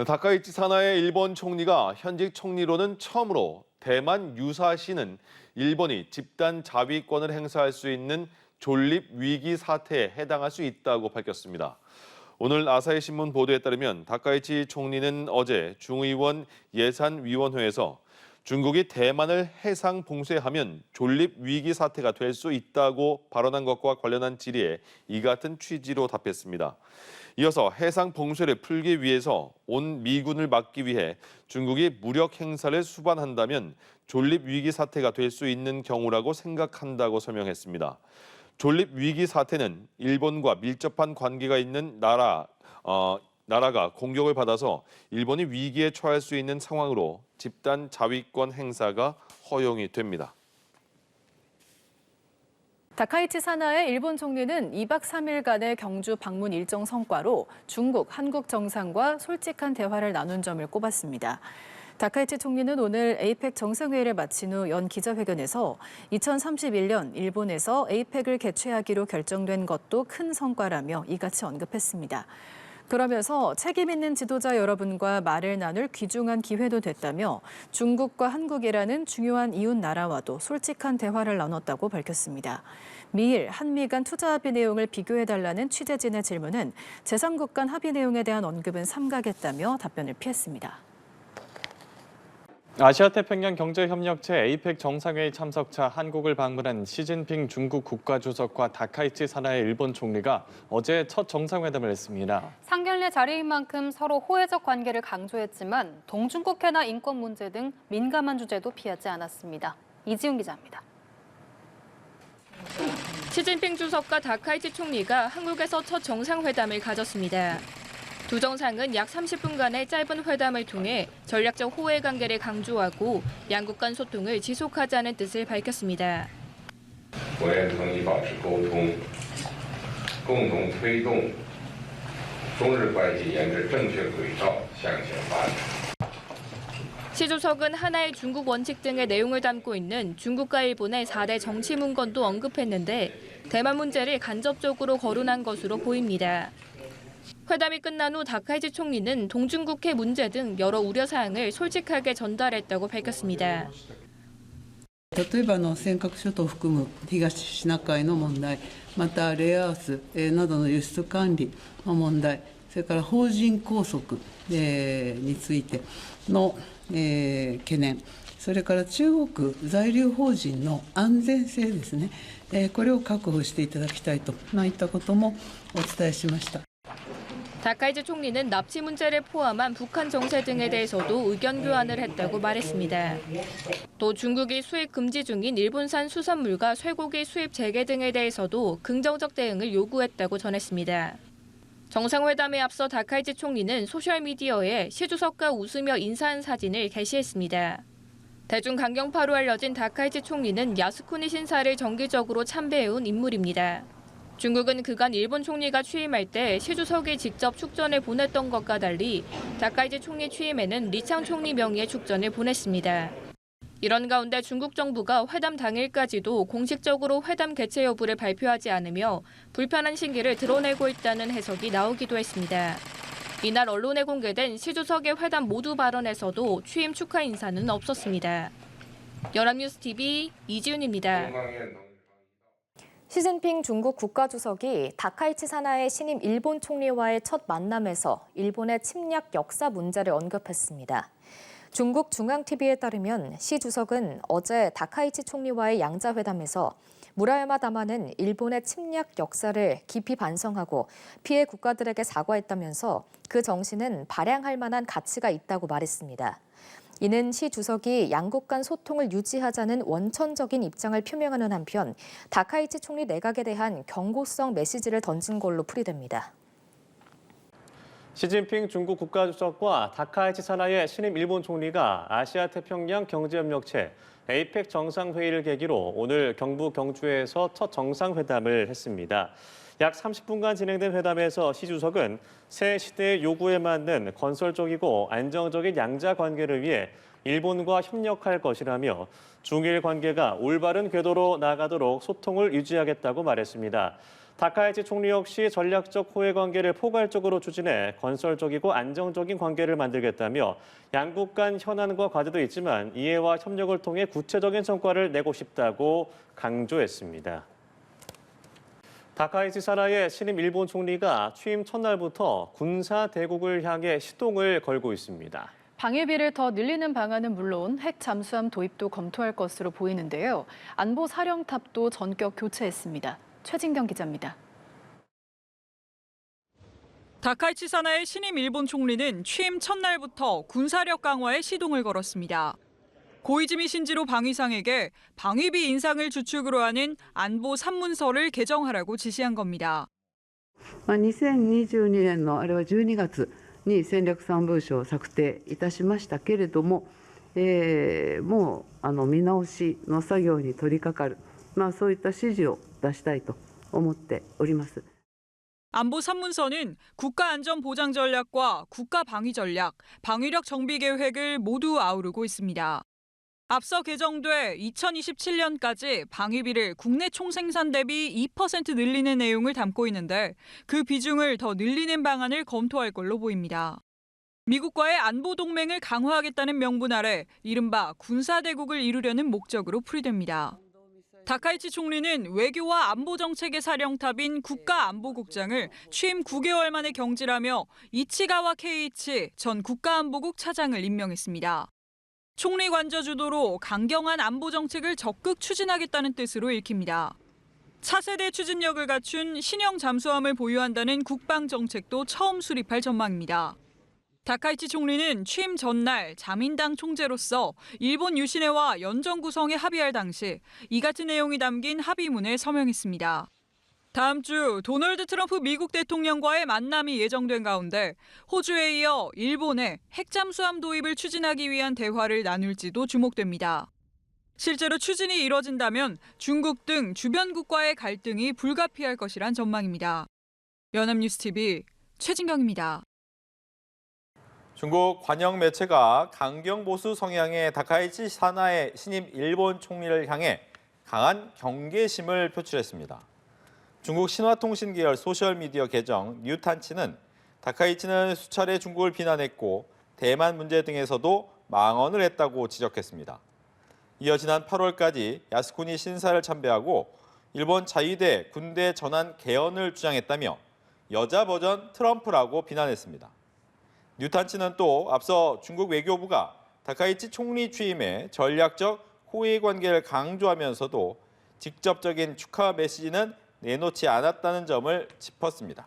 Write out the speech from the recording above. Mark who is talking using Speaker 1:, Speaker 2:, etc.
Speaker 1: 다카이치 사나의 일본 총리가 현직 총리로는 처음으로 대만 유사시는 일본이 집단 자위권을 행사할 수 있는 존립 위기 사태에 해당할 수 있다고 밝혔습니다. 오늘 아사히 신문 보도에 따르면 다카이치 총리는 어제 중의원 예산위원회에서 중국이 대만을 해상 봉쇄하면 존립 위기 사태가 될 수 있다고 발언한 것과 관련한 질의에 이 같은 취지로 답했습니다. 이어서 해상 봉쇄를 풀기 위해서 온 미군을 막기 위해 중국이 무력 행사를 수반한다면 존립 위기 사태가 될 수 있는 경우라고 생각한다고 설명했습니다. 존립 위기 사태는 일본과 밀접한 관계가 있는 나라가 공격을 받아서 일본이 위기에 처할 수 있는 상황으로 집단 자위권 행사가 허용이 됩니다.
Speaker 2: 다카이치 사나의 일본 총리는 2박 3일간의 경주 방문 일정 성과로 중국, 한국 정상과 솔직한 대화를 나눈 점을 꼽았습니다. 다카이치 총리는 오늘 에이펙 정상회의를 마친 후 연 기자회견에서 2031년 일본에서 에이펙을 개최하기로 결정된 것도 큰 성과라며 이같이 언급했습니다. 그러면서 책임 있는 지도자 여러분과 말을 나눌 귀중한 기회도 됐다며 중국과 한국이라는 중요한 이웃 나라와도 솔직한 대화를 나눴다고 밝혔습니다. 미일, 한미 간 투자 합의 내용을 비교해달라는 취재진의 질문은 제3국 간 합의 내용에 대한 언급은 삼가겠다며 답변을 피했습니다.
Speaker 3: 아시아태평양 경제협력체 에이펙 정상회의 참석차 한국을 방문한 시진핑 중국 국가주석과 다카이치 사나의 일본 총리가 어제 첫 정상회담을 했습니다.
Speaker 4: 상견례 자리인 만큼 서로 호혜적 관계를 강조했지만 동중국해나 인권 문제 등 민감한 주제도 피하지 않았습니다. 이지훈 기자입니다.
Speaker 5: 시진핑 주석과 다카이치 총리가 한국에서 첫 정상회담을 가졌습니다. 두 정상은 약 30분간의 짧은 회담을 통해 전략적 호혜 관계를 강조하고 양국 간 소통을 지속하자는 뜻을 밝혔습니다.
Speaker 6: 我愿同你保持沟通，共同推动中日关系沿着正确轨道向前发展。
Speaker 5: 시 주석은 하나의 중국 원칙 등의 내용을 담고 있는 중국과 일본의 4대 정치 문건도 언급했는데 대만 문제를 간접적으로 거론한 것으로 보입니다. 회담이 끝난 후 다카이치 총리는 동중국해 문제 등 여러 우려사항을 솔직하게 전달했다고 밝혔습니다.
Speaker 7: 例えば尖閣諸島を含む東シナ海の問題、またレアアースなどの輸出管理の問題、それから邦人拘束についての懸念、それから中国在留邦人の安全性ですね、これを確保していただきたいといったこともお伝えしました。
Speaker 5: 다카이치 총리는 납치 문제를 포함한 북한 정세 등에 대해서도 의견 교환을 했다고 말했습니다. 또 중국이 수입 금지 중인 일본산 수산물과 쇠고기 수입 재개 등에 대해서도 긍정적 대응을 요구했다고 전했습니다. 정상회담에 앞서 다카이치 총리는 소셜미디어에 시 주석과 웃으며 인사한 사진을 게시했습니다. 대중 강경파로 알려진 다카이치 총리는 야스쿠니 신사를 정기적으로 참배해온 인물입니다. 중국은 그간 일본 총리가 취임할 때 시 주석이 직접 축전을 보냈던 것과 달리 다카이치 총리 취임에는 리창 총리 명의의 축전을 보냈습니다. 이런 가운데 중국 정부가 회담 당일까지도 공식적으로 회담 개최 여부를 발표하지 않으며 불편한 심기를 드러내고 있다는 해석이 나오기도 했습니다. 이날 언론에 공개된 시 주석의 회담 모두 발언에서도 취임 축하 인사는 없었습니다. 연합뉴스TV 이지훈입니다.
Speaker 8: 시진핑 중국 국가주석이 다카이치 사나의 신임 일본 총리와의 첫 만남에서 일본의 침략 역사 문제를 언급했습니다. 중국 중앙TV에 따르면 시 주석은 어제 다카이치 총리와의 양자회담에서 무라야마 다마는 일본의 침략 역사를 깊이 반성하고 피해 국가들에게 사과했다면서 그 정신은 발양할 만한 가치가 있다고 말했습니다. 이는 시 주석이 양국 간 소통을 유지하자는 원천적인 입장을 표명하는 한편 다카이치 총리 내각에 대한 경고성 메시지를 던진 걸로 풀이됩니다.
Speaker 3: 시진핑 중국 국가주석과 다카이치 사나의 신임 일본 총리가 아시아태평양 경제협력체 에이펙 정상회의를 계기로 오늘 경북 경주에서 첫 정상회담을 했습니다. 약 30분간 진행된 회담에서 시 주석은 새 시대의 요구에 맞는 건설적이고 안정적인 양자 관계를 위해 일본과 협력할 것이라며 중일 관계가 올바른 궤도로 나가도록 소통을 유지하겠다고 말했습니다. 다카이치 총리 역시 전략적 호혜 관계를 포괄적으로 추진해 건설적이고 안정적인 관계를 만들겠다며 양국 간 현안과 과제도 있지만 이해와 협력을 통해 구체적인 성과를 내고 싶다고 강조했습니다. 다카이치 사나의 신임 일본 총리가 취임 첫날부터 군사 대국을 향해 시동을 걸고 있습니다.
Speaker 2: 방위비를 더 늘리는 방안은 물론 핵 잠수함 도입도 검토할 것으로 보이는데요. 안보 사령탑도 전격 교체했습니다. 최진경 기자입니다.
Speaker 9: 다카이치 사나의 신임 일본 총리는 취임 첫날부터 군사력 강화에 시동을 걸었습니다. 고이즈미 신지로 방위상에게 방위비 인상을 주축으로 하는 안보3문서를 개정하라고 지시한 겁니다.
Speaker 7: 2022年のあれは12月に戦略3文書を策定いたしましたけれども、もう見直しの作業に取り掛かる、そういった指示を出したいと思っております。
Speaker 9: 안보 3문서는 국가안전보장 전략과 국가방위전략, 방위력 정비 계획을 모두 아우르고 있습니다. 앞서 개정돼 2027년까지 방위비를 국내 총생산 대비 2% 늘리는 내용을 담고 있는데 그 비중을 더 늘리는 방안을 검토할 걸로 보입니다. 미국과의 안보 동맹을 강화하겠다는 명분 아래 이른바 군사대국을 이루려는 목적으로 풀이됩니다. 다카이치 총리는 외교와 안보 정책의 사령탑인 국가안보국장을 취임 9개월 만에 경질하며 이치가와 케이이치 전 국가안보국 차장을 임명했습니다. 총리 관저 주도로 강경한 안보 정책을 적극 추진하겠다는 뜻으로 읽힙니다. 차세대 추진력을 갖춘 신형 잠수함을 보유한다는 국방 정책도 처음 수립할 전망입니다. 다카이치 총리는 취임 전날 자민당 총재로서 일본 유신회와 연정 구성에 합의할 당시 이 같은 내용이 담긴 합의문에 서명했습니다. 다음 주 도널드 트럼프 미국 대통령과의 만남이 예정된 가운데 호주에 이어 일본의 핵잠수함 도입을 추진하기 위한 대화를 나눌지도 주목됩니다. 실제로 추진이 이뤄진다면 중국 등 주변국과의 갈등이 불가피할 것이란 전망입니다. 연합뉴스TV 최진경입니다.
Speaker 10: 중국 관영 매체가 강경 보수 성향의 다카이치 사나의 신임 일본 총리를 향해 강한 경계심을 표출했습니다. 중국 신화통신 계열 소셜미디어 계정 뉴탄치는 다카이치는 수차례 중국을 비난했고 대만 문제 등에서도 망언을 했다고 지적했습니다. 이어 지난 8월까지 야스쿠니 신사를 참배하고 일본 자위대 군대 전환 개헌을 주장했다며 여자 버전 트럼프라고 비난했습니다. 뉴탄치는 또 앞서 중국 외교부가 다카이치 총리 취임에 전략적 호의 관계를 강조하면서도 직접적인 축하 메시지는 내놓지 않았다는 점을 짚었습니다.